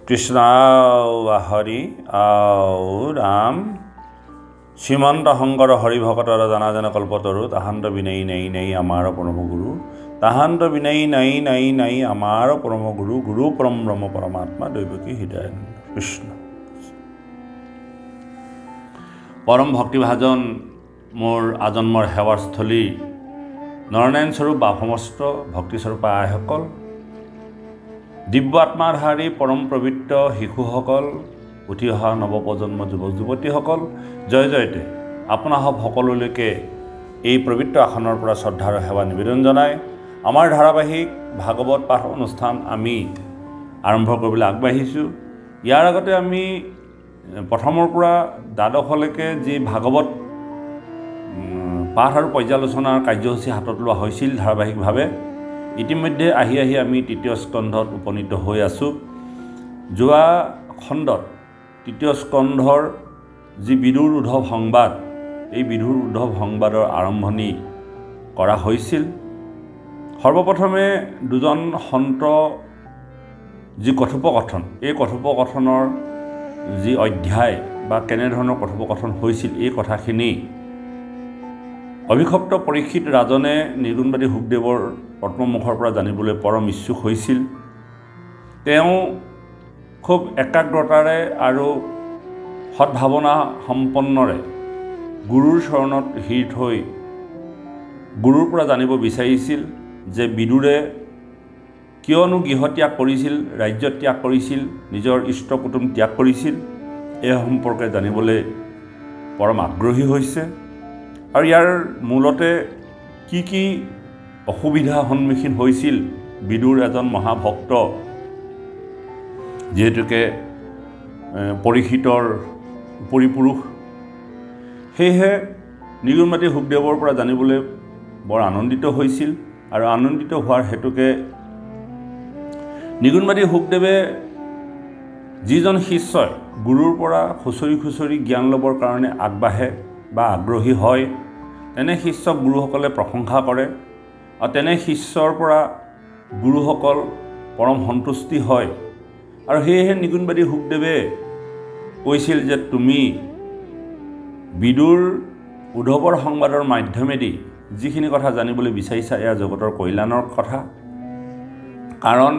কৃষ্ণ হৰি ৰাম শ্ৰীমন্ত শংকৰ হৰি ভকতৰ জনাজন কল্পতৰু তাহান্ত বিনয়ী নাই নাই আমাৰ পৰম গুৰু তাহান্ত বিনয়ী নাই নাই নাই আমাৰ পৰম গুৰু গুৰু পৰম ব্ৰহ্ম পৰমাত্মা দৈৱকী হৃদয়ানন্দ কৃষ্ণ পৰম ভক্তিভাজন মোৰ আজন্মৰ সেৱাস্থলী নৰনাৰায়ণ স্বৰূপ বা সমস্ত ভক্তিস্বৰূপ আইসকল দিব্য আত্মাধাৰী পৰম পবিত্ৰ শিশুসকল উঠি অহা নৱপ্ৰজন্ম যুৱক যুৱতীসকল জয় জয়তে আপোনাসব সকলোলৈকে এই পবিত্ৰ আসনৰ পৰা শ্ৰদ্ধাৰ সেৱা নিবেদন জনাই আমাৰ ধাৰাবাহিক ভাগৱত পাঠ অনুষ্ঠান আমি আৰম্ভ কৰিবলৈ আগবাঢ়িছোঁ। ইয়াৰ আগতে আমি প্ৰথমৰ পৰা দ্বাদশলৈকে যি ভাগৱত পাঠ আৰু পৰ্যালোচনাৰ কাৰ্যসূচী হাতত লোৱা হৈছিল ধাৰাবাহিকভাৱে ইতিমধ্যে আহি আমি তৃতীয় স্কন্ধত উপনীত হৈ আছোঁ। যোৱা খণ্ডত তৃতীয় স্কন্ধৰ যি বিদুৰ উদ্ধৱ সংবাদ এই বিদুৰ উদ্ধৱ সংবাদৰ আৰম্ভণি কৰা হৈছিল। সৰ্বপ্ৰথমে দুজন সন্ত যি কথোপকথন এই কথোপকথনৰ যি অধ্যায় বা কেনেধৰণৰ কথোপকথন হৈছিল এই কথাখিনি অভিষপ্ত পৰীক্ষিত ৰাজনে নিৰ্গুণবাদী শুকদেৱৰ পদ্মমুখৰ পৰা জানিবলৈ পৰম ইচ্ছুক হৈছিল। তেওঁ খুব একাগ্ৰতাৰে আৰু সদ্ভাৱনা সম্পন্নৰে গুৰুৰ চৰণত হিৰ থৈ গুৰুৰ পৰা জানিব বিচাৰিছিল যে বিদুৰে কিয়নো গৃহ ত্যাগ কৰিছিল, ৰাজ্য ত্যাগ কৰিছিল, নিজৰ ইষ্ট কুটুম ত্যাগ কৰিছিল এই সম্পৰ্কে জানিবলৈ পৰম আগ্ৰহী হৈছে। আৰু ইয়াৰ মূলতে কি অসুবিধাৰ সন্মুখীন হৈছিল বিদুৰ এজন মহাভক্ত যিহেতুকে পৰীক্ষিতৰ পৰিপুৰুষ, সেয়েহে নিৰ্গুণবাদী শুকদেৱৰ পৰা জানিবলৈ বৰ আনন্দিত হৈছিল। আৰু আনন্দিত হোৱাৰ হেতুকে নিৰ্গুণবাদী শুকদেৱে যিজন শিষ্যই গুৰুৰ পৰা খুচৰি জ্ঞান ল'বৰ কাৰণে আগবাঢ়ে বা আগ্ৰহী হয় তেনে শিষ্যক গুৰুসকলে প্ৰশংসা কৰে আৰু তেনে শিষ্যৰ পৰা গুৰুসকল পৰম সন্তুষ্টি হয়। আৰু সেয়েহে নিৰ্গুণবাদী শুকদেৱে কৈছিল যে তুমি বিদুৰ উদ্ধৱৰ সংবাদৰ মাধ্যমেদি যিখিনি কথা জানিবলৈ বিচাৰিছা এয়া জগতৰ কল্যাণৰ কথা। কাৰণ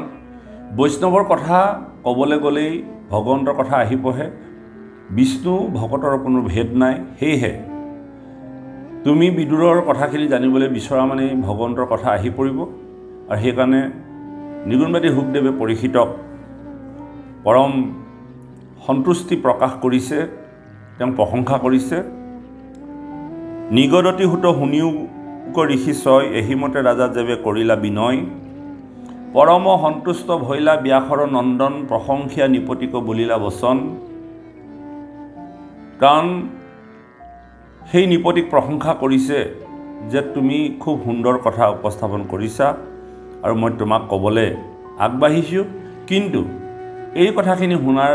বৈষ্ণৱৰ কথা ক'বলৈ গ'লেই ভগৱন্তৰ কথা আহি পঢ়ে, বিষ্ণু ভকতৰ কোনো ভেদ নাই। সেয়েহে তুমি বিদুৰৰ কথাখিনি জানিবলৈ বিচৰা মানে ভগৱন্তৰ কথা আহি পৰিব। আৰু সেইকাৰণে নিৰ্গুণবাদী শুকদেৱে পৰীক্ষিতক পৰম সন্তুষ্টি প্ৰকাশ কৰিছে, তেওঁক প্ৰশংসা কৰিছে। নিগদতি সুত শুনিও ঋষি ছয় এহিমতে ৰাজা যেবে কৰিলা বিনয় পৰম সন্তুষ্ট ভৈলা ব্যাসৰ নন্দন প্ৰশংসিয়া নিপতিক বলিলা বচন। কাৰণ সেই নিপতিক প্ৰশংসা কৰিছে যে তুমি খুব সুন্দৰ কথা উপস্থাপন কৰিছা আৰু মই তোমাক ক'বলৈ আগবাঢ়িছোঁ, কিন্তু এই কথাখিনি শুনাৰ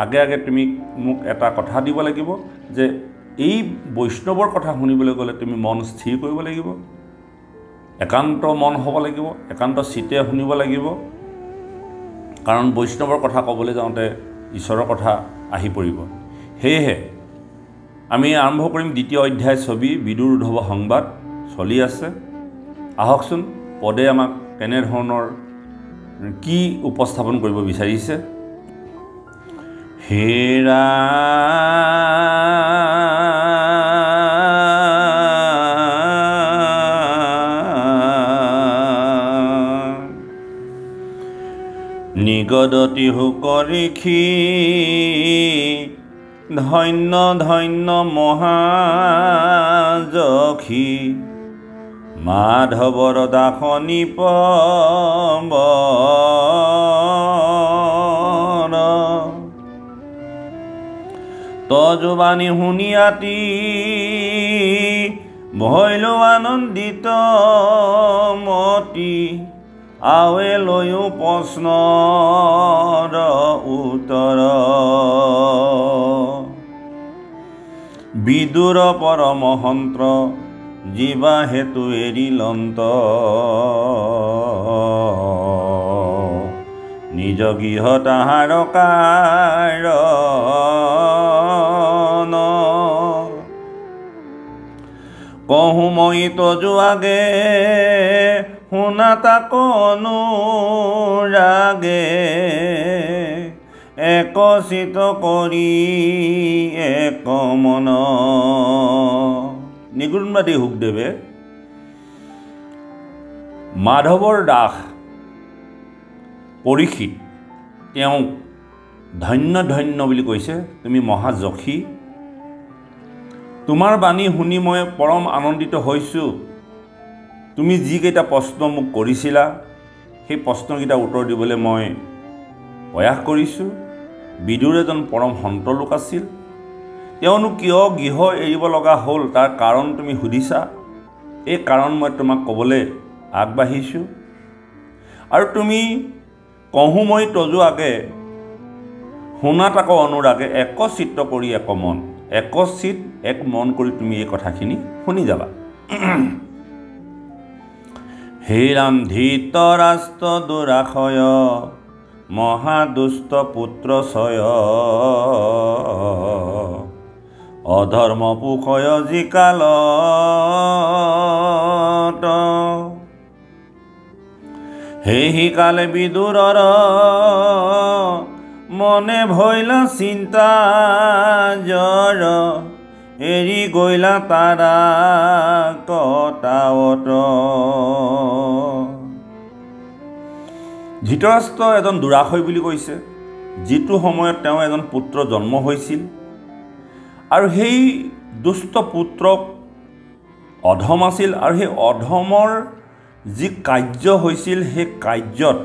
আগে তুমি মোক এটা কথা দিব লাগিব যে এই বৈষ্ণৱৰ কথা শুনিবলৈ গ'লে তুমি মন স্থিৰ কৰিব লাগিব, একান্ত মন হ'ব লাগিব, একান্ত চিতে শুনিব লাগিব। কাৰণ বৈষ্ণৱৰ কথা ক'বলৈ যাওঁতে ঈশ্বৰৰ কথা আহি পৰিব। সেয়েহে আমি আৰম্ভ কৰিম দ্বিতীয় অধ্যায় ছবি বিদুৰ উদ্ধৱ সংবাদ চলি আছে। আহকচোন পদে আমাক কেনেধৰণৰ কি উপস্থাপন কৰিব বিচাৰিছে। হেৰা নিগদতি শুক ঋষি ধন্য ধন্য মহাযখী মাধৱৰ দাসনী পৱন তজুবানী শুনিয়াতি ভৈলো আনন্দিত মতি আৱে লৈও প্ৰশ্নৰ উত্তৰ বিদুৰ পৰমহন্ত্ৰ জীৱা হেতু এৰিলন্ত নিজ গৃহ তাহাৰ কাৰণ কহো মই তজু আগে শুনা তাক অনুৰাগে একচিত কৰি এক মন নিগুণবাদী শুকদেৱে মাধৱৰ দাস পৰীক্ষিত তেওঁক ধন্য ধন্য বুলি কৈছে। তুমি মহাযশী, তোমাৰ বাণী শুনি মই পৰম আনন্দিত হৈছোঁ। তুমি যিকেইটা প্ৰশ্ন মোক কৰিছিলা সেই প্ৰশ্নকেইটা উত্তৰ দিবলৈ মই প্ৰয়াস কৰিছোঁ। বিদুৰ এজন পৰম সন্ত লোক আছিল। তেওঁনো কিয় গৃহ এৰিব লগা হ'ল তাৰ কাৰণ তুমি সুধিছা। এই কাৰণ মই তোমাক ক'বলৈ আগবাঢ়িছোঁ। আৰু তুমি কহো মই তজু আগে শুনা তাক অনুৰাগে একচিত্ত কৰি এক মন, একচিত এক মন কৰি তুমি এই কথাখিনি শুনি যাবা। হে ৰাম ধৃতৰাষ্ট্ৰ দুৰাশয় মহাদুষ্ট পুত্ৰ ছয় অধৰ্ম পোষয় যিকালত সেই কালে বিদুৰৰ মনে ভৈলা চিন্তা জ্বৰ এৰি গৈলা তাৰা কটাৱত। ধৃতৰাষ্ট্ৰ এজন দুৰাশয় বুলি কৈছে, যিটো সময়ত তেওঁ এজন পুত্ৰ জন্ম হৈছিল আৰু সেই দুষ্ট পুত্ৰক অধম আছিল আৰু সেই অধমৰ যি কাৰ্য হৈছিল সেই কাৰ্যত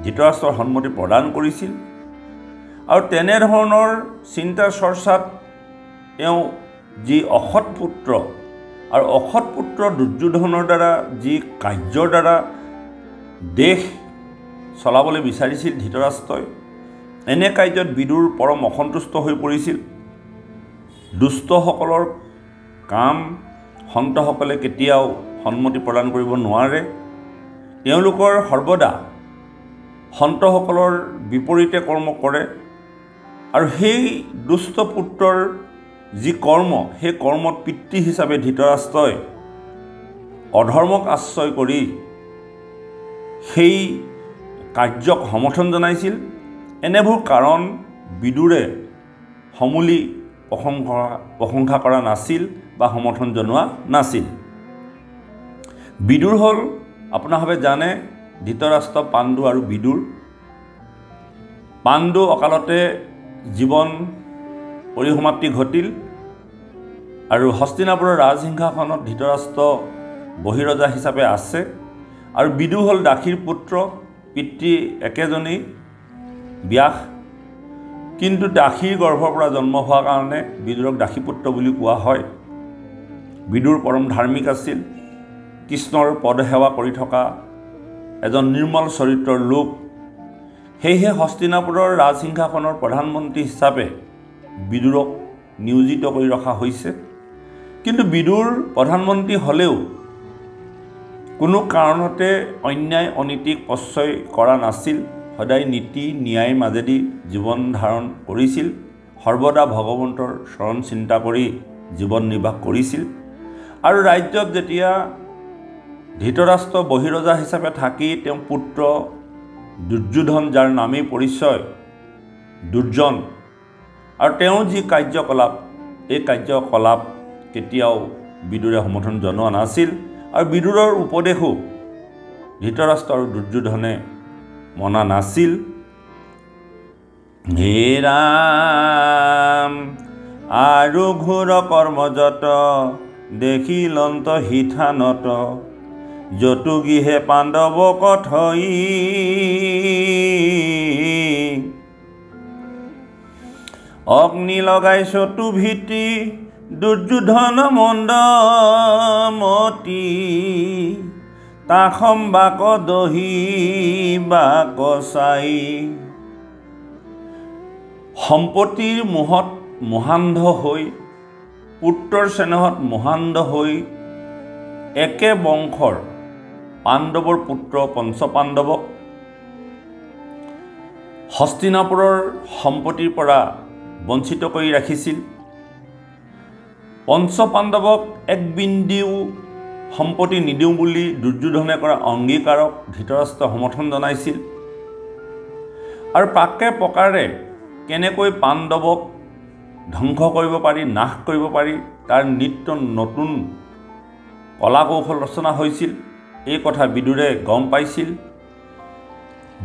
ধৃতৰাষ্ট্ৰৰ সন্মতি প্ৰদান কৰিছিল। আৰু তেনেধৰণৰ চিন্তা চৰ্চাত তেওঁ যি অসৎ পুত্ৰ আৰু অসৎ পুত্ৰ দুৰ্যোধনৰ দ্বাৰা যি কাৰ্যৰ দ্বাৰা দেশ চলাবলৈ বিচাৰিছিল ধৃতৰাষ্ট্ৰই, এনে কাৰ্যত বিদুৰ পৰম অসন্তুষ্ট হৈ পৰিছিল। দুষ্টসকলৰ কাম সন্তসকলে কেতিয়াও সন্মতি প্ৰদান কৰিব নোৱাৰে। তেওঁলোকৰ সৰ্বদা সন্তসকলৰ বিপৰীতে কৰ্ম কৰে আৰু সেই দুষ্ট পুত্ৰৰ যি কৰ্ম সেই কৰ্মত পিতৃ হিচাপে ধৃতৰাষ্ট্ৰই অধৰ্মক আশ্ৰয় কৰি সেই কাৰ্যক সমৰ্থন জনাইছিল। এনেবোৰ কাৰণ বিদুৰে সমূলি প্ৰশংসা কৰা নাছিল বা সমৰ্থন জনোৱা নাছিল। বিদুৰ হ'ল আপোনালোকে জানে ধৃতৰাষ্ট্ৰ, পাণ্ডু আৰু বিদুৰ। পাণ্ডু অকালতে জীৱন পৰিসমাপ্তি ঘটিল আৰু হস্তিনাপুৰৰ ৰাজসিংহাসনত ধৃতৰাষ্ট্ৰ বহিৰজা হিচাপে আছে। আৰু বিদুৰ হ'ল দাসীৰ পুত্ৰ, পিতৃ একেজনেই ব্যাস, কিন্তু দাসীৰ গৰ্ভৰ পৰা জন্ম হোৱাৰ কাৰণে বিদুৰক দাসীপুত্ৰ বুলি কোৱা হয়। বিদুৰ পৰম ধাৰ্মিক আছিল, কৃষ্ণৰ পদসেৱা কৰি থকা এজন নিৰ্মল চৰিত্ৰৰ লোক। সেয়েহে হস্তিনাপুৰৰ ৰাজসিংহাসনৰ প্ৰধানমন্ত্ৰী হিচাপে বিদুৰক নিয়োজিত কৰি ৰখা হৈছে। কিন্তু বিদুৰ প্ৰধানমন্ত্ৰী হ'লেও কোনো কাৰণতে অন্যায় অনীতিক প্ৰশ্ৰয় কৰা নাছিল। সদায় নীতি ন্যায়ৰ মাজেদি জীৱন ধাৰণ কৰিছিল, সৰ্বদা ভগৱন্তৰ চৰণ চিন্তা কৰি জীৱন নিৰ্বাহ কৰিছিল। আৰু ৰাজ্যত যেতিয়া ধৃতৰাষ্ট্ৰ বহিৰজা হিচাপে থাকি তেওঁ পুত্ৰ দুৰ্যোধন, যাৰ নামেই পৰিচয় দুৰ্জন, আৰু তেওঁ যি কাৰ্যকলাপ এই কাৰ্যকলাপ কেতিয়াও বিদুৰে সমৰ্থন জনোৱা নাছিল। আৰু বিদুৰৰ উপদেশো ধৃতৰাষ্ট্ৰ আৰু দুৰ্যোধনে মনা নাছিল। হে ৰাম আৰু ঘোৰ কৰ্মযত দেখিলন্ত হিথানত যতু গৃহে পাণ্ডৱ কথই অগ্নি লগাই চতু ভীতি দুৰ্যোধন মন্দমতি তাখম বাক দহি বাক চাই। সম্পত্তিৰ মোহত মোহান্ধ হৈ, পুত্ৰৰ স্নেহত মোহান্ধ হৈ একে বংশৰ পাণ্ডৱৰ পুত্ৰ পঞ্চপাণ্ডৱক হস্তিনাপুৰৰ সম্পত্তিৰ পৰা বঞ্চিত কৰি ৰাখিছিল। পঞ্চপাণ্ডৱক এক বিন্দুও সম্পত্তি নিদিওঁ বুলি দুৰ্যোধনে কৰা অংগীকাৰক ধৃতৰাষ্ট্ৰই সমৰ্থন জনাইছিল। আৰু পাকে প্ৰকাৰে কেনেকৈ পাণ্ডৱক ধ্বংস কৰিব পাৰি, নাশ কৰিব পাৰি, তাৰ নিত্য নতুন কলা কৌশল ৰচনা হৈছিল। এই কথা বিদুৰে গম পাইছিল।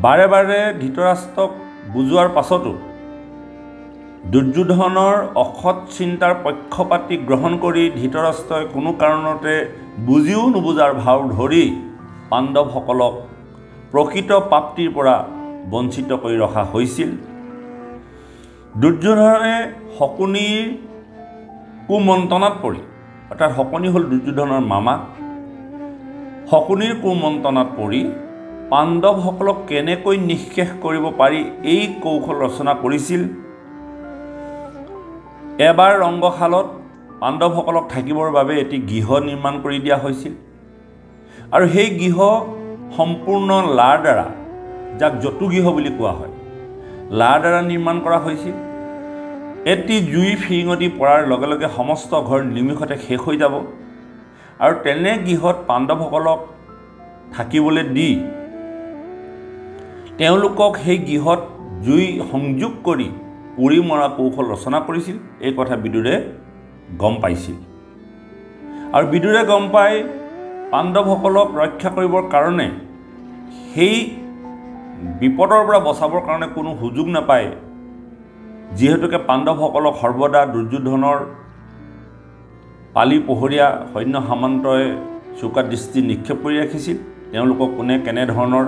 বাৰে বাৰে ধৃতৰাষ্ট্ৰক বুজোৱাৰ পাছতো দুৰ্যোধনৰ অসৎ চিন্তাৰ পক্ষপাতি গ্ৰহণ কৰি ধৃতৰাষ্ট্ৰই কোনো কাৰণতে বুজিও নুবুজাৰ ভাও ধৰি পাণ্ডৱসকলক প্ৰকৃত প্ৰাপ্তিৰ পৰা বঞ্চিত কৰি ৰখা হৈছিল। দুৰ্যোধনে শকুনিৰ কুমন্ত্ৰণাত পৰি, অৰ্থাৎ শকুনি হ'ল দুৰ্যোধনৰ মামাক, শকুনিৰ কুমন্ত্ৰণাত পৰি পাণ্ডৱসকলক কেনেকৈ নিঃশেষ কৰিব পাৰি এই কৌশল ৰচনা কৰিছিল। এবাৰ ৰংগশালত পাণ্ডৱসকলক থাকিবৰ বাবে এটি গৃহ নিৰ্মাণ কৰি দিয়া হৈছিল। আৰু সেই গৃহ সম্পূৰ্ণ লাৰ দ্বাৰা, যাক জতুগৃহ বুলি কোৱা হয়, লাৰ দ্বাৰা নিৰ্মাণ কৰা হৈছিল। এটি জুই ফিৰিঙতি পৰাৰ লগে লগে সমস্ত ঘৰ নিমিষতে শেষ হৈ যাব। আৰু তেনে গৃহত পাণ্ডৱসকলক থাকিবলৈ দি তেওঁলোকক সেই গৃহত জুই সংযোগ কৰি পুৰি মৰা কৌশল ৰচনা কৰিছিল। এই কথা বিদুৰে গম পাইছিল। আৰু বিদুৰে গম পাই পাণ্ডৱসকলক ৰক্ষা কৰিবৰ কাৰণে, সেই বিপদৰ পৰা বচাবৰ কাৰণে কোনো সুযোগ নাপায়, যিহেতুকে পাণ্ডৱসকলক সৰ্বদা দুৰ্যোধনৰ পালি পোহৰীয়া সৈন্য সামন্তই চোকা দৃষ্টি নিক্ষেপ কৰি ৰাখিছিল। তেওঁলোকক কোনে কেনেধৰণৰ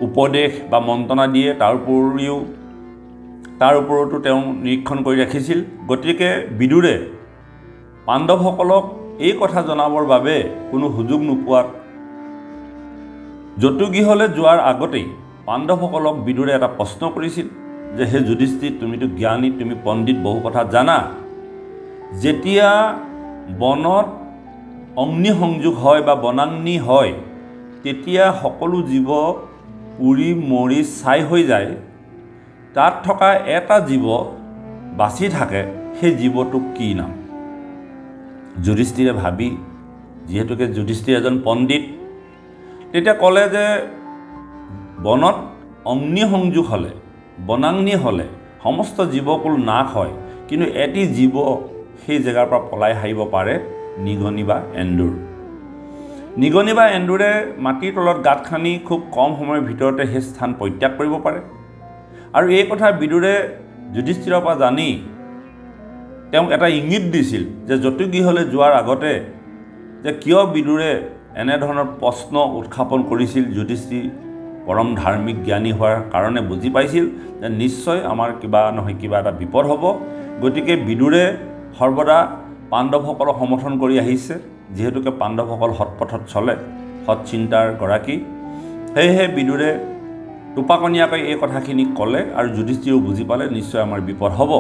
উপদেশ বা মন্ত্ৰণা দিয়ে তাৰ ওপৰতো তেওঁ নিৰীক্ষণ কৰি ৰাখিছিল। গতিকে বিদুৰে পাণ্ডৱসকলক এই কথা জনাবৰ বাবে কোনো সুযোগ নোপোৱাত জতুগৃহলৈ যোৱাৰ আগতেই পাণ্ডৱসকলক বিদুৰে এটা প্ৰশ্ন কৰিছিল যে, হে যুধিষ্ঠিৰ, তুমিতো জ্ঞানী, তুমি পণ্ডিত, বহু কথা জানা। যেতিয়া বনত অগ্নিসংযোগ হয় বা বনাগ্নি হয়, তেতিয়া সকলো জীৱ পুৰি মৰি ছাই হৈ যায়। তাত থকা এটা জীৱ বাচি থাকে, সেই জীৱটোক কি নাম? যুধিষ্ঠিৰে ভাবি, যিহেতুকে যুধিষ্ঠিৰ এজন পণ্ডিত, তেতিয়া ক'লে যে বনত অগ্নিসংযোগ হ'লে, বনাগ্নি হ'লে সমস্ত জীৱকুল নাশ হয়, কিন্তু এটি জীৱ সেই জেগাৰ পৰা পলাই হাৰিব পাৰে, নিগনি বা এন্দুৰ। নিগনি বা এন্দুৰে মাটিৰ তলত গাঁত খান্দি খুব কম সময়ৰ ভিতৰতে সেই স্থান পৰিত্যাগ কৰিব পাৰে। আৰু এই কথা বিদুৰে যুধিষ্ঠিৰৰ পৰা জানি তেওঁক এটা ইংগিত দিছিল যে জতুগৃহলৈ যোৱাৰ আগতে যে কিয় বিদুৰে এনেধৰণৰ প্ৰশ্ন উত্থাপন কৰিছিল। যুধিষ্ঠিৰ পৰম ধাৰ্মিক জ্ঞানী হোৱাৰ কাৰণে বুজি পাইছিল যে নিশ্চয় আমাৰ কিবা নহয় কিবা এটা বিপদ হ'ব। গতিকে বিদুৰে সৰ্বদা পাণ্ডৱসকলক সমৰ্থন কৰি আহিছে, যিহেতুকে পাণ্ডৱসকল সৎপথত চলে, সৎ চিন্তাৰ গৰাকী। সেয়েহে বিদুৰে টোপাকণীয়াকৈ এই কথাখিনি ক'লে আৰু যুধিষ্ঠিৰেও বুজি পালে নিশ্চয় আমাৰ বিপদ হ'ব।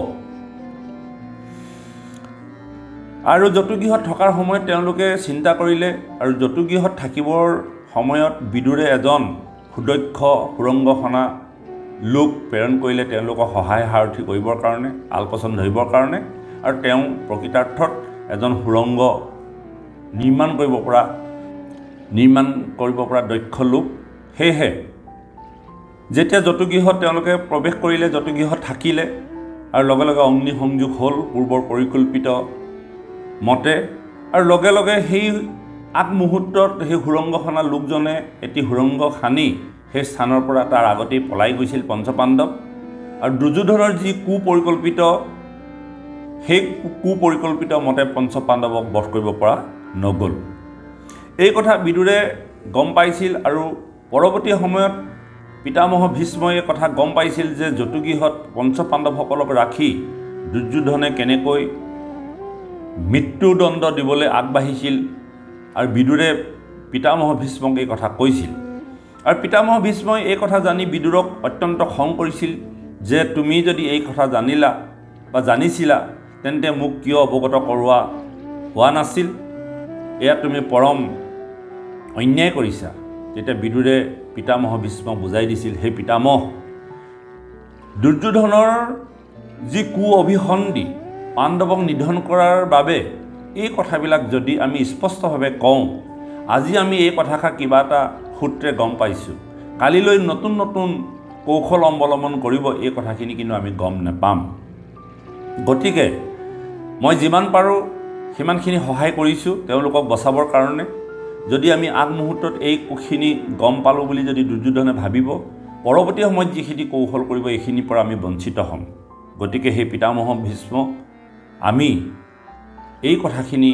আৰু জতুগৃহত থকাৰ সময়ত তেওঁলোকে চিন্তা কৰিলে, আৰু জতুগৃহত থাকিবৰ সময়ত বিদুৰে এজন সুদক্ষ সুৰংগখনা লোক প্ৰেৰণ কৰিলে তেওঁলোকক সহায় সাৰথি কৰিবৰ কাৰণে, আলপৈচান ধৰিবৰ কাৰণে। আৰু তেওঁ প্ৰকৃতাৰ্থত এজন সুৰংগ নিৰ্মাণ কৰিব পৰা দক্ষ লোক। সেয়েহে যেতিয়া জতুগৃহত তেওঁলোকে প্ৰৱেশ কৰিলে, জতুগৃহত থাকিলে, আৰু লগে লগে অগ্নিসংযোগ হ'ল পূৰ্বৰ পৰিকল্পিত মতে। আৰু লগে লগে সেই আগমুহূৰ্তত সেই সুৰংগখনা লোকজনে এটি সুৰংগ খান্দি সেই স্থানৰ পৰা তাৰ আগতেই পলাই গৈছিল পঞ্চপাণ্ডৱ। আৰু দুৰ্যোধনৰ যি কুপৰিকল্পিত, সেই কুপৰিকল্পিত মতে পঞ্চপাণ্ডৱক বধ কৰিব পৰা নগ'ল। এই কথা বিদুৰে গম পাইছিল। আৰু পৰৱৰ্তী সময়ত পিতামহ ভীষ্মই এই কথা গম পাইছিল যে জতুগৃহত পঞ্চপাণ্ডৱসকলক ৰাখি দুৰ্যোধনে কেনেকৈ মৃত্যুদণ্ড দিবলৈ আগবাঢ়িছিল। আৰু বিদুৰে পিতামহ ভীষ্মক এই কথা কৈছিল। আৰু পিতামহ ভীষ্মই এই কথা জানি বিদুৰক অত্যন্ত খং কৰিছিল যে তুমি যদি এই কথা জানিলা বা জানিছিলা, তেন্তে মোক কিয় অৱগত কৰোৱা হোৱা নাছিল? এয়া তুমি পৰম অন্যায় কৰিছা। তেতিয়া বিদুৰে পিতামহ ভীষ্মক বুজাই দিছিল, হে পিতামহ, দুৰ্যোধনৰ যি কু অভিসন্ধি পাণ্ডৱক নিধন কৰাৰ বাবে এই কথাবিলাক যদি আমি স্পষ্টভাৱে কওঁ, আজি আমি এই কথাষাৰ কিবা এটা সূত্ৰে গম পাইছোঁ, কালিলৈ নতুন নতুন কৌশল অৱলম্বন কৰিব এই কথাখিনি কিন্তু আমি গম নাপাম। গতিকে মই যিমান পাৰোঁ সিমানখিনি সহায় কৰিছোঁ তেওঁলোকক বচাবৰ কাৰণে। যদি আমি আগমুহূৰ্তত এইখিনি গম পালোঁ বুলি যদি দুৰ্যোধনে ভাবিব, পৰৱৰ্তী সময়ত যিখিনি কৌশল কৰিব এইখিনিৰ পৰা আমি বঞ্চিত হ'ম। গতিকে সেই পিতামহ ভীষ্ম আমি এই কথাখিনি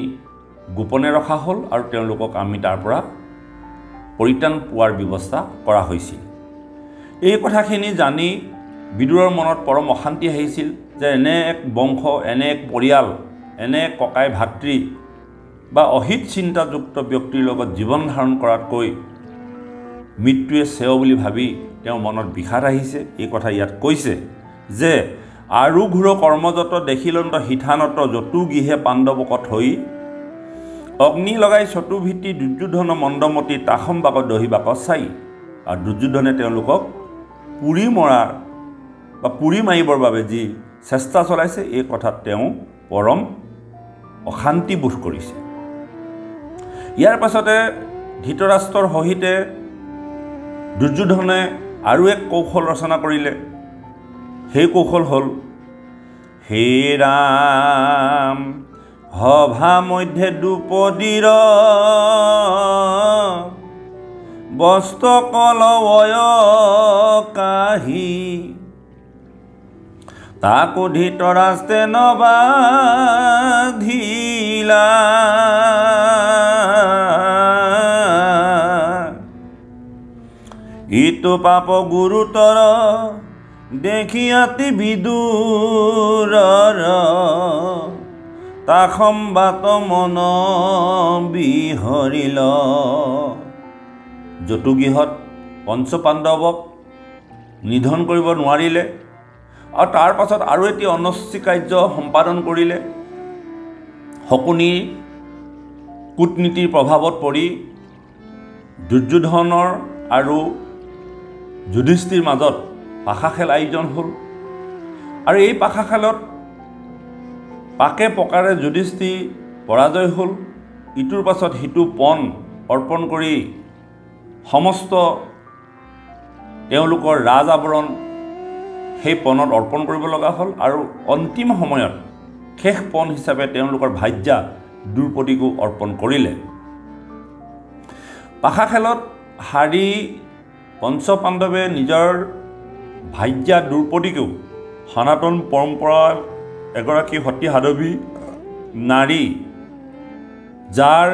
গোপনে ৰখা হ'ল আৰু তেওঁলোকক আমি তাৰ পৰা পৰিত্ৰাণ পোৱাৰ ব্যৱস্থা কৰা হৈছিল। এই কথাখিনি জানি বিদুৰৰ মনত পৰম অশান্তি আহিছিল যে এনে এক বংশ, এনে এক পৰিয়াল, এনে এক ককাই ভাতৃ বা অহিত চিন্তাযুক্ত ব্যক্তিৰ লগত জীৱন ধাৰণ কৰাতকৈ মৃত্যুৱে শ্ৰেয় বুলি ভাবি তেওঁৰ মনত বিষাদ আহিছে। এই কথা ইয়াত কৈছে যে আৰু ঘূৰ কৰ্মযত দেখিলন্ত হিথানত যতু গৃহে পাণ্ডৱক থৈ অগ্নি লগাই চতুৰ্ভীতি দুৰ্যোধন মন্দমতী তাসম বাক দহি বাক চাই। আৰু দুৰ্যোধনে তেওঁলোকক পুৰি মৰাৰ বা পুৰি মাৰিবৰ বাবে যি চেষ্টা চলাইছে এই কথাত তেওঁ পৰম অশান্তি বোধ কৰিছে। ইয়াৰ পাছতে ধৃতৰাষ্ট্ৰৰ সহিতে দুৰ্যোধনে আৰু এক কৌশল ৰচনা কৰিলে। সেই কৌশল হ'ল, হে ৰাম সভা মধ্যে দুপদীৰ বস্ত্ৰ কলৱয় কাহি তাকো ধৃতৰাষ্ট্ৰে নবাধিলা ইটো পাপ গুৰুতৰ দেখি অতি বিদুৰৰ তাসম বাত মন বিহৰিল। যতুগৃহত পঞ্চপাণ্ডৱক নিধন কৰিব নোৱাৰিলে আৰু তাৰ পাছত আৰু এটি অনস্বী কাৰ্য সম্পাদন কৰিলে। শকুনিৰ কূটনীতিৰ প্ৰভাৱত পৰি দুৰ্যোধনৰ আৰু যুধিষ্ঠিৰ মাজত পাশা খেল আয়োজন হ'ল আৰু এই পাশা খেলত পাকে পকাৰে যুধিষ্ঠিৰ পৰাজয় হ'ল। ইটোৰ পাছত সিটো পণ অৰ্পণ কৰি সমস্ত তেওঁলোকৰ ৰাজ আৱৰণ সেই পণত অৰ্পণ কৰিব লগা হ'ল আৰু অন্তিম সময়ত শেষ পণ হিচাপে তেওঁলোকৰ ভাৰ্যা দ্ৰৌপদীকো অৰ্পণ কৰিলে। পাশা খেলত হাৰি পঞ্চপাণ্ডৱে নিজৰ ভাৰ্যা দ্ৰৌপদীকো সনাতন পৰম্পৰাৰ এগৰাকী সতী সাধৱী নাৰী, যাৰ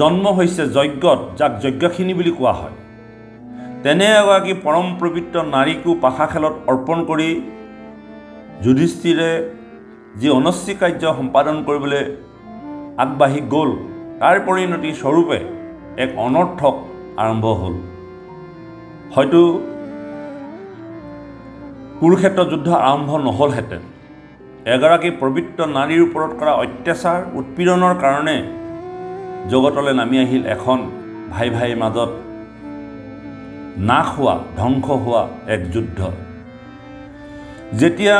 জন্ম হৈছে যজ্ঞত, যাক যজ্ঞাসিনী বুলি কোৱা হয়, তেনে এগৰাকী পৰম পবিত্ৰ নাৰীকো পাশা খেলত অৰ্পণ কৰি যুধিষ্ঠিৰে যি অনস্বী কাৰ্য সম্পাদন কৰিবলৈ আগবাঢ়ি গ'ল, তাৰ পৰিণতি স্বৰূপে এক অনৰ্থক আৰম্ভ হ'ল। হয়তো কুৰুক্ষেত্ৰ যুদ্ধ আৰম্ভ নহ'লহেঁতেন। এগৰাকী পবিত্ৰ নাৰীৰ ওপৰত কৰা অত্যাচাৰ উৎপীড়নৰ কাৰণে জগতলৈ নামি আহিল এখন ভাই ভাইৰ মাজত নাশ হোৱা, ধ্বংস হোৱা এক যুদ্ধ। যেতিয়া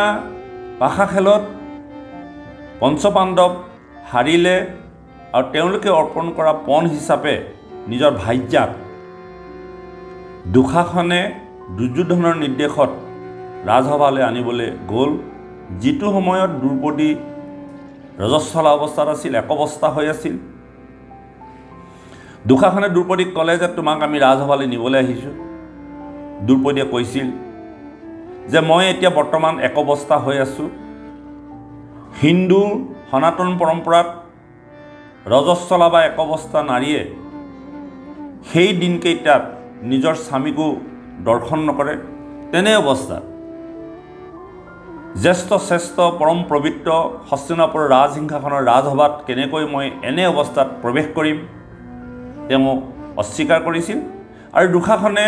পাশা খেলত পঞ্চপাণ্ডৱ হাৰিলে আৰু তেওঁলোকে অৰ্পণ কৰা পণ হিচাপে নিজৰ ভাৰ্যাক দুঃশাসনে দুৰ্যোধনৰ নিৰ্দেশত ৰাজসভালৈ আনিবলৈ গ'ল। যিটো সময়ত দ্ৰৌপদী ৰজস্বলা অৱস্থাত আছিল, একৱস্থা হৈ আছিল। দুঃশাসনে দ্ৰৌপদীক ক'লে যে তোমাক আমি ৰাজসভালৈ নিবলৈ আহিছোঁ। দ্ৰৌপদীয়ে কৈছিল যে মই এতিয়া বৰ্তমান একৱস্থা হৈ আছোঁ। হিন্দু সনাতন পৰম্পৰাত ৰজস্বলা বা একৱস্থা নাৰীয়ে সেই দিনকেইটাত নিজৰ স্বামীকো দৰ্শন নকৰে। তেনে অৱস্থাত জ্যেষ্ঠ শ্ৰেষ্ঠ পৰম পবিত্ৰ হস্তিনাপুৰ ৰাজসিংহাসনৰ ৰাজসভাত কেনেকৈ মই এনে অৱস্থাত প্ৰৱেশ কৰিম, তেওঁ অস্বীকাৰ কৰিছিল। আৰু দুঃশাসনে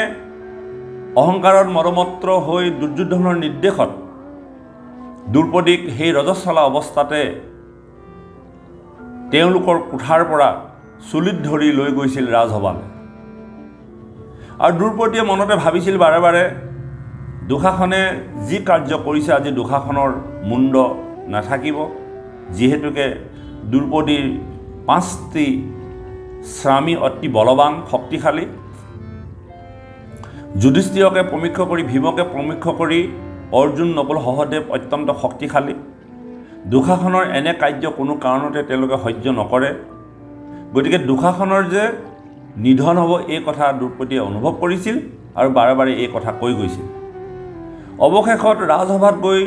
অহংকাৰত মদমত্ত হৈ দুৰ্যোধনৰ নিৰ্দেশত দ্ৰৌপদীক সেই ৰজস্বলা অৱস্থাতে তেওঁলোকৰ কোঠাৰ পৰা চুলিত ধৰি লৈ গৈছিল ৰাজসভালৈ। আৰু দ্ৰৌপদীয়ে মনতে ভাবিছিল বাৰে বাৰে দুশাসনে যি কাৰ্য কৰিছে আজি দুশাসনৰ মুণ্ড নাথাকিব যিহেতুকে দ্ৰৌপদীৰ 5টি স্বামী অতি বলৱান শক্তিশালী যুধিষ্ঠিৰকে প্ৰমুখ কৰি ভীমকে প্ৰমুখ কৰি অৰ্জুন নকুল সহদেৱ অত্যন্ত শক্তিশালী দুশাসনৰ এনে কাৰ্য কোনো কাৰণতে তেওঁলোকে সহ্য নকৰে গতিকে দুশাসনৰ যে নিধন হ'ব এই কথা দ্ৰৌপদীয়ে অনুভৱ কৰিছিল আৰু বাৰে বাৰে এই কথা কৈ গৈছিল অৱশেষত ৰাজসভাত গৈ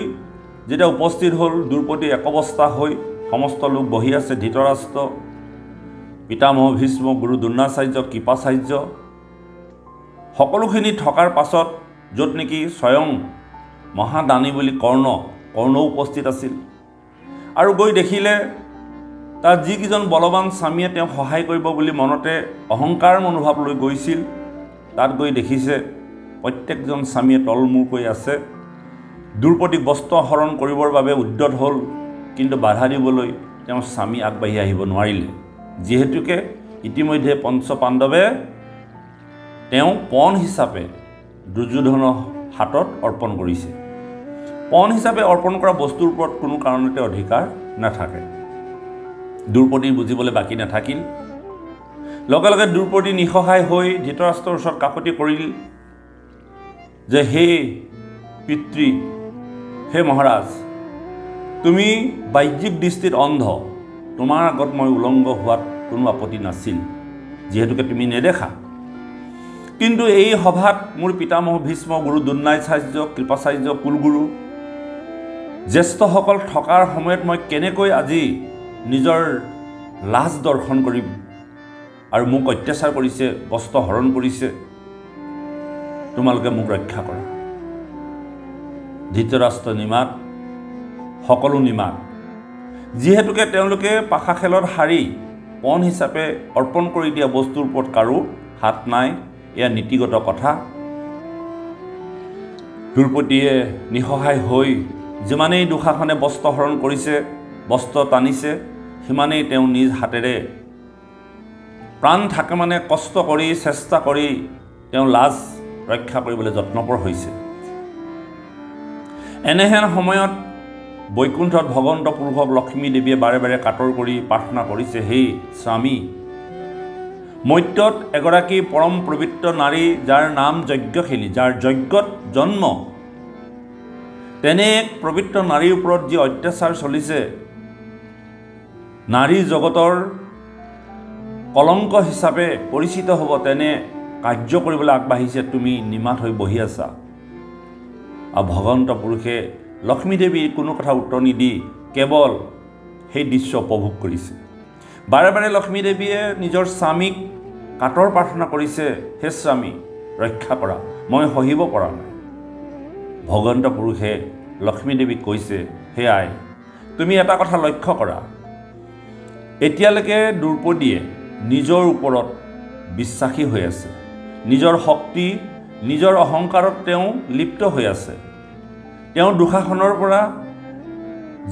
যেতিয়া উপস্থিত হ'ল দ্ৰৌপদী একৱস্থা হৈ সমস্ত লোক বহি আছে ধৃতৰাষ্ট্ৰ পিতামহ ভীষ্ম গুৰু দ্ৰোণাচাৰ্য কৃপাচাৰ্য সকলোখিনি থকাৰ পাছত য'ত নেকি স্বয়ং মহাদানী বুলি কৰ্ণ উপস্থিত আছিল আৰু গৈ দেখিলে তাত যিকেইজন বলৱান স্বামীয়ে তেওঁক সহায় কৰিব বুলি মনতে অহংকাৰ মনোভাৱ লৈ গৈছিল তাত গৈ দেখিছে প্ৰত্যেকজন স্বামীয়ে তলমূৰকৈ আছে দ্ৰৌপদীক বস্ত্ৰ হৰণ কৰিবৰ বাবে উদ্যত হ'ল কিন্তু বাধা দিবলৈ তেওঁৰ স্বামী আগবাঢ়ি আহিব নোৱাৰিলে যিহেতুকে ইতিমধ্যে পঞ্চপাণ্ডৱে তেওঁ পণ হিচাপে দুৰ্যোধনৰ হাতত অৰ্পণ কৰিছে পণ হিচাপে অৰ্পণ কৰা বস্তুৰ ওপৰত কোনো কাৰণতে অধিকাৰ নাথাকে দ্ৰৌপদী বুজিবলৈ বাকী নাথাকিল লগে লগে দ্ৰৌপদী নিসহায় হৈ ধৃতৰাষ্ট্ৰৰ ওচৰত কাকতি কৰিল যে হে পিতৃ হে মহাৰাজ তুমি বাহ্যিক দৃষ্টিত অন্ধ তোমাৰ আগত মই উলংগ হোৱাত কোনো আপত্তি নাছিল যিহেতুকে তুমি নেদেখা কিন্তু এই সভাত মোৰ পিতামহ ভীষ্ম গুৰু দ্ৰোণাচাৰ্য কৃপাচাৰ্য কুলগুৰু জ্যেষ্ঠসকল থকাৰ সময়ত মই কেনেকৈ আজি নিজৰ লাজ দৰ্শন কৰিম আৰু মোক অত্যাচাৰ কৰিছে বস্ত্ৰ হৰণ কৰিছে তোমালোকে মোক ৰক্ষা কৰা ধৃতৰাষ্ট্ৰ নিমাত সকলো নিমাত যিহেতুকে তেওঁলোকে পাশা খেলত হাৰি পণ হিচাপে অৰ্পণ কৰি দিয়া বস্তুৰ ওপৰত কাৰো হাত নাই এয়া নীতিগত কথা দ্ৰৌপদীয়ে নিসহায় হৈ যিমানেই দুশাসনে বস্ত্ৰ হৰণ কৰিছে বস্ত্ৰ টানিছে সিমানেই তেওঁ নিজ হাতেৰে প্ৰাণ থাকে মানে কষ্ট কৰি চেষ্টা কৰি তেওঁ লাজ ৰক্ষা কৰিবলৈ যত্নপৰ হৈছে এনেহেন সময়ত বৈকুণ্ঠত ভগৱন্ত পুৰুষক লক্ষ্মী দেৱীয়ে বাৰে বাৰে কাতৰ কৰি প্ৰাৰ্থনা কৰিছে হে স্বামী মৰ্ত্যত এগৰাকী পৰম পবিত্ৰ নাৰী যাৰ নাম যজ্ঞশীলী যাৰ যজ্ঞত জন্ম তেনে এক পবিত্ৰ নাৰীৰ ওপৰত যি অত্যাচাৰ চলিছে নাৰী জগতৰ কলংক হিচাপে পৰিচিত হ'ব তেনে কাৰ্য কৰিবলৈ আগবাঢ়িছে তুমি নিমাত হৈ বহি আছা আৰু ভগৱন্ত পুৰুষে লক্ষ্মী দেৱীৰ কোনো কথা উত্তৰ নিদি কেৱল সেই দৃশ্য উপভোগ কৰিছে বাৰে বাৰে লক্ষ্মী দেৱীয়ে নিজৰ স্বামীক কাতৰ প্ৰাৰ্থনা কৰিছে হে স্বামী ৰক্ষা কৰা মই সহিব পৰা নাই ভগৱন্ত পুৰুষে লক্ষ্মী দেৱীক কৈছে হে আই তুমি এটা কথা লক্ষ্য কৰা এতিয়ালৈকে দ্ৰৌপদীয়ে নিজৰ ওপৰত বিশ্বাসী হৈ আছে নিজৰ শক্তি নিজৰ অহংকাৰত তেওঁ লিপ্ত হৈ আছে তেওঁ দুশাসনৰ পৰা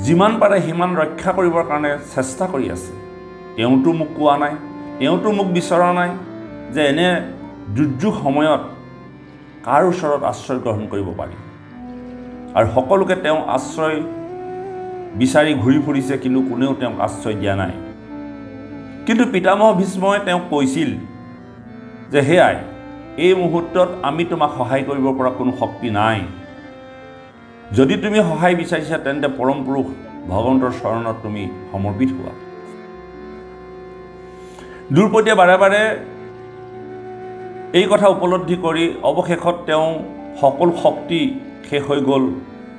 যিমান পাৰে সিমান ৰক্ষা কৰিবৰ কাৰণে চেষ্টা কৰি আছে তেওঁতো মোক কোৱা নাই তেওঁতো মোক বিচৰা নাই যে এনে দুৰ্যোগ সময়ত কাৰ ওচৰত আশ্ৰয় গ্ৰহণ কৰিব পাৰি আৰু সকলোকে তেওঁ আশ্ৰয় বিচাৰি ঘূৰি ফুৰিছে কিন্তু কোনেও তেওঁক আশ্ৰয় দিয়া নাই কিন্তু পিতামহ ভীষ্মই তেওঁক কৈছিল যে হে আই এই মুহূৰ্তত আমি তোমাক সহায় কৰিব পৰা কোনো শক্তি নাই যদি তুমি সহায় বিচাৰিছা তেন্তে পৰম পুৰুষ ভগৱন্তৰ চৰণত তুমি সমৰ্পিত হোৱা দ্ৰৌপদীয়ে বাৰে বাৰে এই কথা উপলব্ধি কৰি অৱশেষত তেওঁ সকলো শক্তি শেষ হৈ গ'ল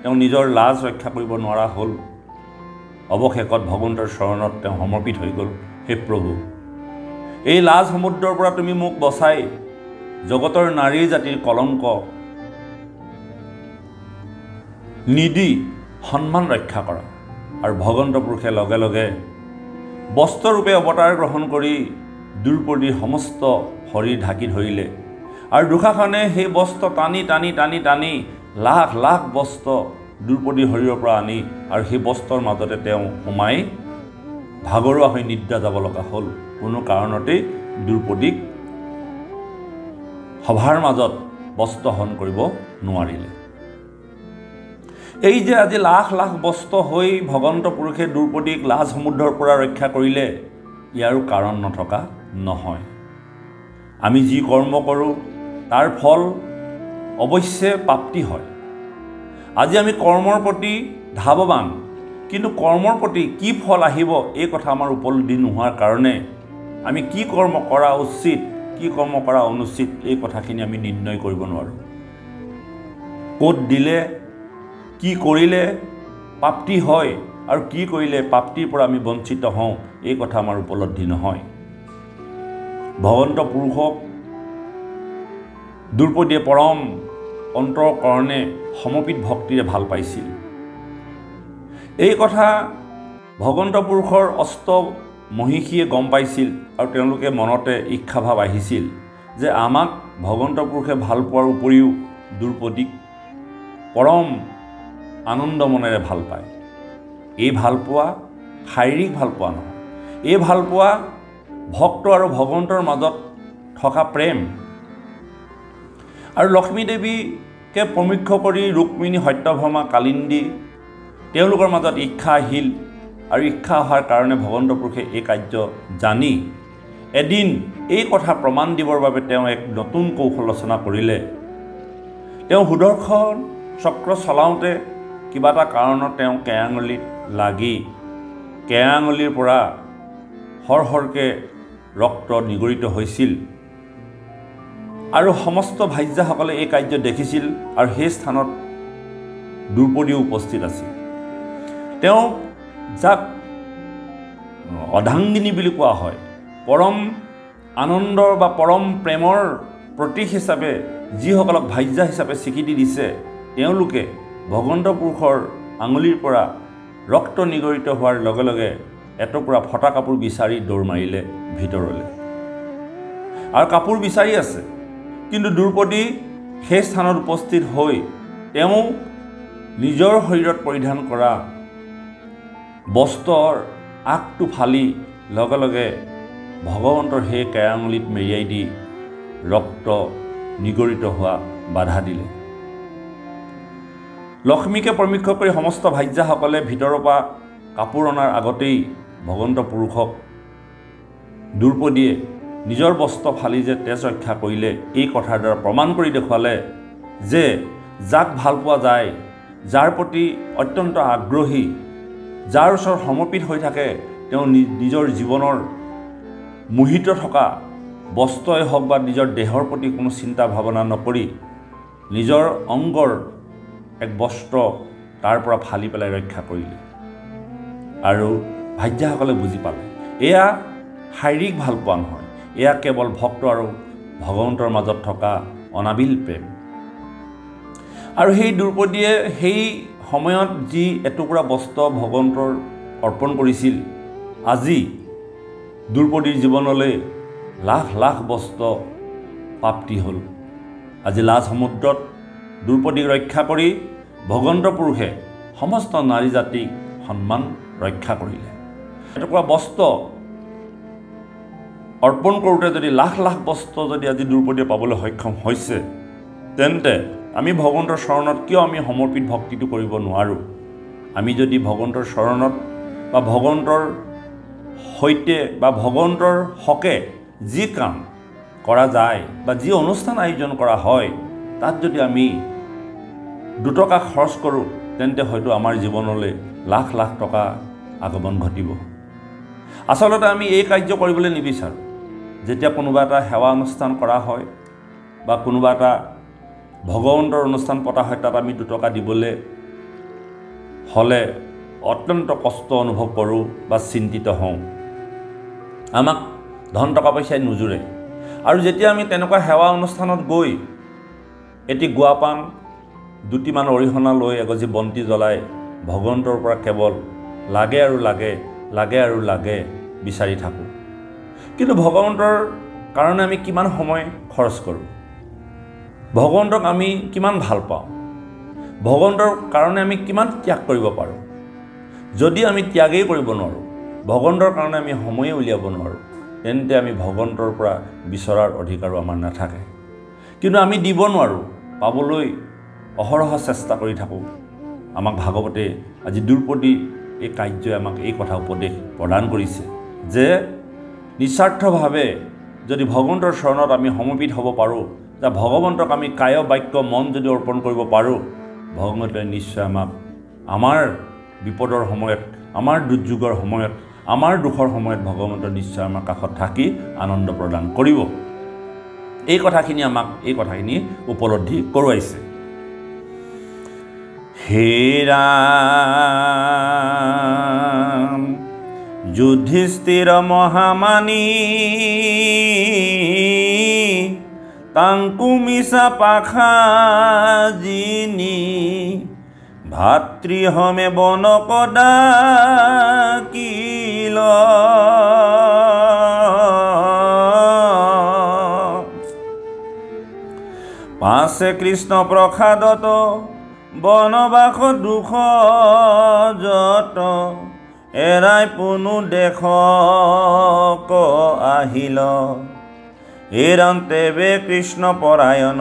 তেওঁ নিজৰ লাজ ৰক্ষা কৰিব নোৱাৰা হ'ল অৱশেষত ভগৱন্তৰ চৰণত তেওঁ সমৰ্পিত হৈ গ'ল হে প্ৰভু এই লাজ সমুদ্ৰৰ পৰা তুমি মোক বচাই জগতৰ নাৰী জাতিৰ কলংক নিদি সন্মান ৰক্ষা কৰা আৰু ভগৱন্ত পুৰুষে লগে লগে বস্ত্ৰৰূপে অৱতাৰ গ্ৰহণ কৰি দ্ৰৌপদীৰ সমস্ত শৰীৰ ঢাকি ধৰিলে আৰু দুশাসনে সেই বস্ত্ৰ টানি টানি টানি টানি লাখ লাখ বস্ত্ৰ দ্ৰৌপদীৰ শৰীৰৰ পৰা আনি আৰু সেই বস্ত্ৰৰ মাজতে তেওঁ সোমাই ভাগৰুৱা হৈ নিদ্ৰা যাব লগা হ'ল কোনো কাৰণতেই দ্ৰৌপদীক সভাৰ মাজত বস্ত্ৰ হৰণ কৰিব নোৱাৰিলে এই যে আজি লাখ লাখ বস্ত্ৰ হৈ ভগৱন্ত পুৰুষে দ্ৰৌপদীক লাজ সমুদ্ৰৰ পৰা ৰক্ষা কৰিলে, ইয়াৰো কাৰণ নথকা নহয়। আমি যি কৰ্ম কৰোঁ তাৰ ফল অৱশ্যে প্ৰাপ্তি হয়। আজি আমি কৰ্মৰ প্ৰতি ধাৱবান, কিন্তু কৰ্মৰ প্ৰতি কি ফল আহিব এই কথা আমাৰ উপলব্ধি নোহোৱাৰ কাৰণে আমি কি কৰ্ম কৰা উচিত, কি কৰ্ম কৰা অনুচিত এই কথাখিনি আমি নিৰ্ণয় কৰিব নোৱাৰোঁ। ক'ত দিলে, কি কৰিলে প্ৰাপ্তি হয় আৰু কি কৰিলে প্ৰাপ্তিৰ পৰা আমি বঞ্চিত হওঁ এই কথা আমাৰ উপলব্ধি নহয়। ভগৱন্ত পুৰুষক দ্ৰৌপদীয়ে পৰম অন্তৰকৰণে সমৰ্পিত ভক্তিৰে ভাল পাইছিল। এই কথা ভগৱন্ত পুৰুষৰ অষ্ট মহিষীয়ে গম পাইছিল আৰু তেওঁলোকে মনতে ঈৰ্ষাভাৱ আহিছিল যে আমাক ভগৱন্ত পুৰুষে ভাল পোৱাৰ উপৰিও দ্ৰৌপদীক পৰম আনন্দ মনেৰে ভাল পায়। এই ভালপোৱা শাৰীৰিক ভালপোৱা নহয়, এই ভালপোৱা ভক্ত আৰু ভগৱন্তৰ মাজত থকা প্ৰেম। আৰু লক্ষ্মী দেৱীকে প্ৰমুখ্য কৰি ৰুক্মিণী, সত্যভামা, কালিন্দী তেওঁলোকৰ মাজত ঈৰ্ষা আহিল আৰু ঈৰ্ষা অহাৰ কাৰণে ভগৱন্ত পুৰুষে এই কাৰ্য জানি এদিন এই কথা প্ৰমাণ দিবৰ বাবে তেওঁ এক নতুন কৌশল ৰচনা কৰিলে। তেওঁ সুদৰ্শন চক্ৰ চলাওঁতে কিবা এটা কাৰণত তেওঁ কেৰাঙুলিত লাগি কেৰাঙুলিৰ পৰা সৰসৰকৈ ৰক্ত নিগৰিত হৈছিল আৰু সমস্ত ভাৰ্যাসকলে এই কাৰ্য দেখিছিল আৰু সেই স্থানত দ্ৰৌপদীও উপস্থিত আছিল। তেওঁ যাক অৰ্ধাংগিনী বুলি কোৱা হয়, পৰম আনন্দৰ বা পৰম প্ৰেমৰ প্ৰতীক হিচাপে যিসকলক ভাৰ্যা হিচাপে স্বীকৃতি দিছে, তেওঁলোকে ভগৱন্ত পুৰুষৰ আঙুলিৰ পৰা ৰক্ত নিগৰিত হোৱাৰ লগে লগে এটুকুৰা ফটা কাপোৰ বিচাৰি দৌৰ মাৰিলে ভিতৰলৈ আৰু কাপোৰ বিচাৰি আছে। কিন্তু দ্ৰৌপদী সেই স্থানত উপস্থিত হৈ তেওঁ নিজৰ শৰীৰত পৰিধান কৰা বস্ত্ৰৰ আগটো ফালি লগে লগে ভগৱন্তৰ সেই কেৰাঙুলিত মেৰিয়াই দি ৰক্ত নিগৰিত হোৱা বাধা দিলে। লক্ষ্মীকে প্ৰমুখ্য কৰি সমস্ত ভাৰ্যাসকলে ভিতৰৰ পৰা কাপোৰ অনাৰ আগতেই ভগৱন্ত পুৰুষক দ্ৰৌপদীয়ে নিজৰ বস্ত্ৰ ফালি যে তেজ ৰক্ষা কৰিলে এই কথাৰ দ্বাৰা প্ৰমাণ কৰি দেখুৱালে যে যাক ভাল পোৱা যায়, যাৰ প্ৰতি অত্যন্ত আগ্ৰহী, যাৰ ওচৰত সমৰ্পিত হৈ থাকে, তেওঁ নিজৰ জীৱনৰ মোহিত থকা বস্ত্ৰই হওক বা নিজৰ দেহৰ প্ৰতি কোনো চিন্তা ভাৱনা নকৰি নিজৰ অংগৰ এক বস্ত্ৰ তাৰ পৰা ফালি পেলাই ৰক্ষা কৰিলে আৰু ভাৰ্যাসকলে বুজি পালে এয়া শাৰীৰিক ভালপোৱা নহয়, এয়া কেৱল ভক্ত আৰু ভগৱন্তৰ মাজত থকা অনাবিল প্ৰেম। আৰু সেই দ্ৰৌপদীয়ে সেই সময়ত যি এটুকুৰা বস্ত্ৰ ভগৱন্তৰ অৰ্পণ কৰিছিল, আজি দ্ৰৌপদীৰ জীৱনলৈ লাখ লাখ বস্ত্ৰ প্ৰাপ্তি হ'ল। আজি লাজ সমুদ্ৰত দ্ৰৌপদীক ৰক্ষা কৰি ভগৱন্ত পুৰুষে সমস্ত নাৰী জাতিক সন্মান ৰক্ষা কৰিলে। এটুকুৰা বস্ত্ৰ অৰ্পণ কৰোঁতে যদি লাখ লাখ বস্ত্ৰ যদি আজি দ্ৰৌপদীয়ে পাবলৈ সক্ষম হৈছে, তেন্তে আমি ভগৱন্তৰ চৰণত কিয় আমি সমৰ্পিত ভক্তিটো কৰিব নোৱাৰোঁ? আমি যদি ভগৱন্তৰ চৰণত বা ভগৱন্তৰ সৈতে বা ভগৱন্তৰ হকে যি কাম কৰা যায় বা যি অনুষ্ঠান আয়োজন কৰা হয়, তাত যদি আমি দুটকা খৰচ কৰোঁ, তেন্তে হয়তো আমাৰ জীৱনলৈ লাখ লাখ টকা আগমন ঘটিব। আচলতে আমি এই কাৰ্য কৰিবলৈ নিবিচাৰোঁ। যেতিয়া কোনোবা এটা সেৱা অনুষ্ঠান কৰা হয় বা কোনোবা এটা ভগৱন্তৰ অনুষ্ঠান পতা হয়, তাত আমি দুটকা দিবলৈ হ'লে অত্যন্ত কষ্ট অনুভৱ কৰোঁ বা চিন্তিত হওঁ। আমাক ধন টকা পইচাই নোজোৰে। আৰু যেতিয়া আমি তেনেকুৱা সেৱা অনুষ্ঠানত গৈ এটি গুৱা পাণ, দুটিমান অৰিহণা লৈ এগছি বন্তি জ্বলাই ভগৱন্তৰ পৰা কেৱল লাগে আৰু লাগে, লাগে আৰু লাগে বিচাৰি থাকোঁ। কিন্তু ভগৱন্তৰ কাৰণে আমি কিমান সময় খৰচ কৰোঁ? ভগৱন্তক আমি কিমান ভাল পাওঁ? ভগৱন্তৰ কাৰণে আমি কিমান ত্যাগ কৰিব পাৰোঁ? যদি আমি ত্যাগেই কৰিব নোৱাৰোঁ, ভগৱন্তৰ কাৰণে আমি সময়ে উলিয়াব নোৱাৰোঁ, তেন্তে আমি ভগৱন্তৰ পৰা বিচৰাৰ অধিকাৰো আমাৰ নাথাকে। কিন্তু আমি দিব নোৱাৰোঁ, পাবলৈ অহৰহ চেষ্টা কৰি থাকোঁ। আমাক ভাগৱতে আজি দ্ৰুপদী এই কাৰ্যই আমাক এই কথা উপদেশ প্ৰদান কৰিছে যে নিস্বাৰ্থভাৱে যদি ভগৱন্তৰ চৰণত আমি সমৰ্পিত হ'ব পাৰোঁ, যে ভগৱন্তক আমি কায় বাক্য মন যদি অৰ্পণ কৰিব পাৰোঁ, ভগৱন্তে নিশ্চয় আমাক আমাৰ বিপদৰ সময়ত, আমাৰ দুৰ্যোগৰ সময়ত, আমাৰ দুখৰ সময়ত ভগৱন্ত নিশ্চয় আমাৰ কাষত থাকি আনন্দ প্ৰদান কৰিব। এই কথাখিনি আমাক এই কথাখিনি উপলব্ধি কৰোৱাইছে। হে ৰাম যুধিষ্ঠিৰ মহামানী তাংকু মিছা পাখাজিনী ভাতৃহমে বনকদা কিল পাছে কৃষ্ণ প্ৰসাদত বনবাস দুখ যত এৰাই পুনু দেখ আহিল এৰান্তেবে কৃষ্ণ পৰায়ণ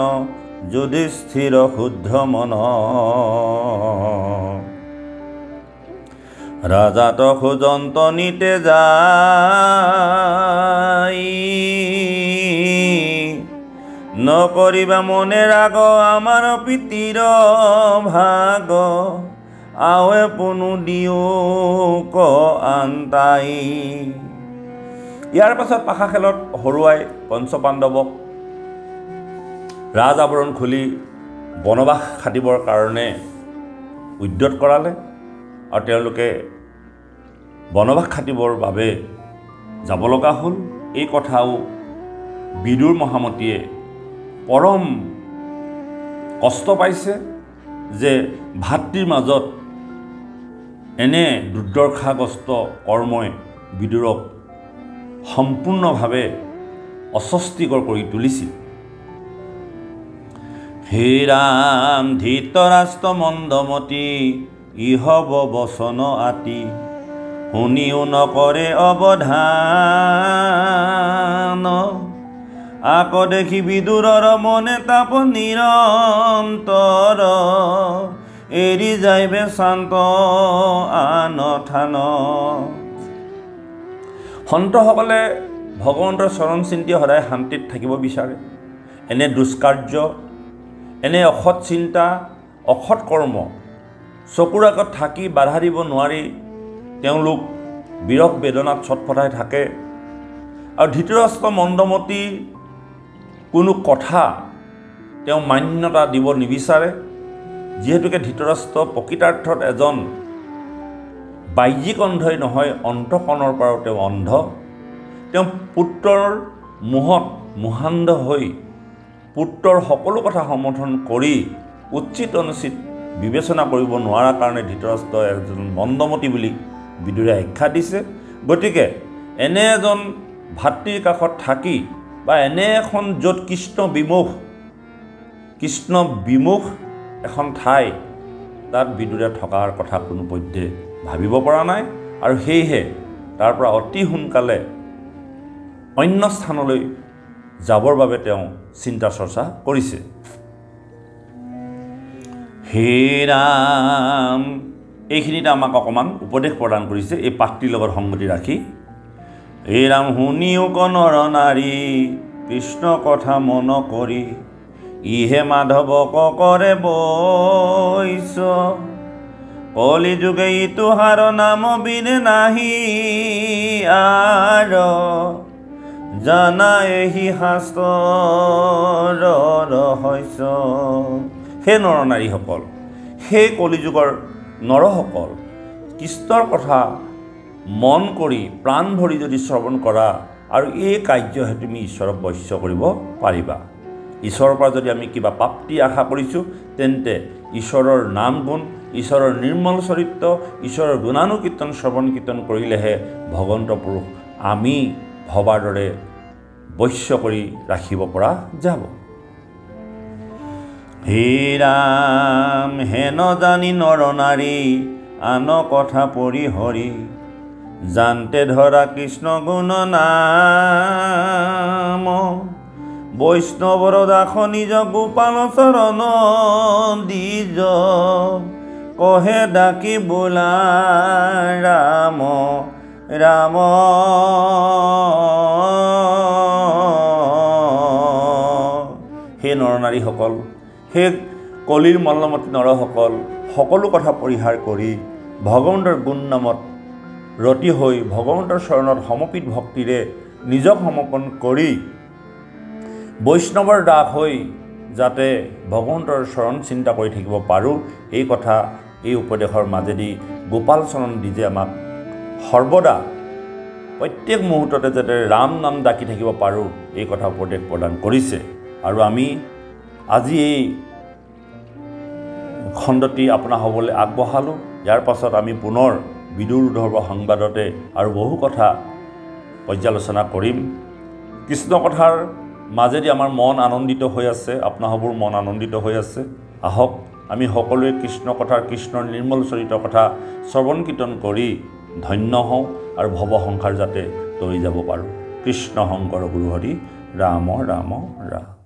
যুধিষ্ঠিৰ শুদ্ধ মন ৰাজাত খোজন্ত নিতে যাই নকৰিবা মনে ৰাগ আমাৰ পিতিৰ ভাগ আৱে পুনু দিও ক আন্তাই। ইয়াৰ পাছত পাশা খেলত হৰুৱাই পঞ্চপাণ্ডৱক ৰাজ আৱৰণ খুলি বনবাস খাটিবৰ কাৰণে উদ্যত কৰালে আৰু তেওঁলোকে বনবাস খাটিবৰ বাবে যাব লগা হ'ল। এই কথাও বিদুৰ মহামতীয়ে পৰম কষ্ট পাইছে যে ভাতৃৰ মাজত এনে দুৰ্দশাগ্ৰস্ত কৰ্মই বিদুৰক সম্পূৰ্ণভাৱে অস্বস্তিকৰ কৰি তুলিছিল। হে ৰাম ধৃতৰাষ্ট্ৰ মন্দমতী ইহব বচন আতি শুনিও নকৰে অৱধান আক দেখি বিদুৰৰ মনে তাপ নিৰন্তৰ এৰি যাইবে শান্ত আন থান। সন্তসকলে ভগৱন্তৰ চৰণ চিন্তি সদায় শান্তিত থাকিব বিচাৰে। এনে দুষ্কাৰ্য, এনে অসৎ চিন্তা, অসৎ কৰ্ম চকুৰ আগত থাকি বাধা দিব নোৱাৰি তেওঁলোক বিৰহ বেদনাত ছটফটাই থাকে। আৰু ধৃতৰাষ্ট্ৰ মন্দমতী কোনো কথা তেওঁ মান্যতা দিব নিবিচাৰে, যিহেতুকে ধৃতৰাষ্ট্ৰ প্ৰকৃতাৰ্থত এজন বাহ্যিক অন্ধই নহয়, অন্তঃকৰণৰ পৰাও তেওঁ অন্ধ। তেওঁ পুত্ৰৰ মোহত মোহান্ধ হৈ পুত্ৰৰ সকলো কথা সমৰ্থন কৰি উচিত অনুচিত বিবেচনা কৰিব নোৱাৰাৰ কাৰণে ধৃতৰাষ্ট্ৰ এজন মন্দমতী বুলি বিদুৰে আখ্যা দিছে। গতিকে এনে এজন ভাতৃৰ কাষত থাকি বা এনে এখন য'ত কৃষ্ণ বিমুখ এখন ঠাই তাত বিদুৰে থকাৰ কথা কোনো পধ্যে ভাবিব পৰা নাই আৰু সেয়েহে তাৰ পৰা অতি সোনকালে অন্য স্থানলৈ যাবৰ বাবে তেওঁ চিন্তা চৰ্চা কৰিছে। হে ৰাম এইখিনিতে আমাক অকণমান উপদেশ প্ৰদান কৰিছে এই পাঠটিৰ লগত সংগতি ৰাখি। হে ৰাম শুনিও নৰ নাৰী কৃষ্ণ কথা মন কৰি ইহে মাধৱক কৰে বৈশ্য কলি যুগে ইতুহাৰ নাম বিনে নাহি আৰ জানা এহি শাস্ত্ৰৰ ৰহস্য। হে নৰনাৰীসকল, সেই কলিযুগৰ নৰসকল, কৃষ্ণৰ কথা মন কৰি প্ৰাণ ভৰি যদি শ্ৰৱণ কৰা আৰু এই কাৰ্যহে তুমি ঈশ্বৰক বশ্য কৰিব পাৰিবা। ঈশ্বৰৰ পৰা যদি আমি কিবা প্ৰাপ্তি আশা কৰিছোঁ তেন্তে ঈশ্বৰৰ নাম গুণ, ঈশ্বৰৰ নিৰ্মল চৰিত্ৰ, ঈশ্বৰৰ গুণানুকীৰ্তন শ্ৰৱণ কীৰ্তন কৰিলেহে ভগৱন্ত পুৰুষ আমি ভবাৰ দৰে বশ্য কৰি ৰাখিব পৰা যাব। হে ৰাম হেন জানি নৰ নাৰী আন কথা পৰিহৰি জানতে ধৰা কৃষ্ণ গুণ নাম বৈষ্ণৱৰ দাস নিজ গোপাল চৰণ দ্বিজ কহে ডাকি বোলা ৰাম ৰাম হে নৰনাৰীসকল, হে কলিৰ মল্লমতী নৰসকল, সকলো কথা পৰিহাৰ কৰি ভগৱন্তৰ গুণ নামত ৰতি হৈ ভগৱন্তৰ চৰণত সমৰ্পিত ভক্তিৰে নিজক সমৰ্পণ কৰি বৈষ্ণৱৰ দাস হৈ যাতে ভগৱন্তৰ চৰণ চিন্তা কৰি থাকিব পাৰোঁ, এই কথা এই উপদেশৰ মাজেদি গোপাল চৰণ দিজে আমাক সৰ্বদা প্ৰত্যেক মুহূৰ্ততে যাতে ৰাম নাম ডাকি থাকিব পাৰোঁ, এই কথা উপদেশ প্ৰদান কৰিছে। আৰু আমি আজি এই খণ্ডটি আপোনাৰ হ'বলৈ আগবঢ়ালোঁ। ইয়াৰ পাছত আমি পুনৰ বিদুৰ ধৰ্ম সংবাদতে আৰু বহু কথা পৰ্যালোচনা কৰিম। কৃষ্ণ কথাৰ মাজেদি আমাৰ মন আনন্দিত হৈ আছে, আপোনাসবোৰ মন আনন্দিত হৈ আছে। আহক আমি সকলোৱে কৃষ্ণ কথাৰ, কৃষ্ণৰ নিৰ্মল চৰিত্ৰ কথা শ্ৰৱণ কীৰ্তন কৰি ধন্য হওঁ আৰু ভৱ সংসাৰ যাতে তৰি যাব পাৰোঁ। কৃষ্ণ শংকৰ গুৰু হৰি ৰাম ৰাম ৰাম।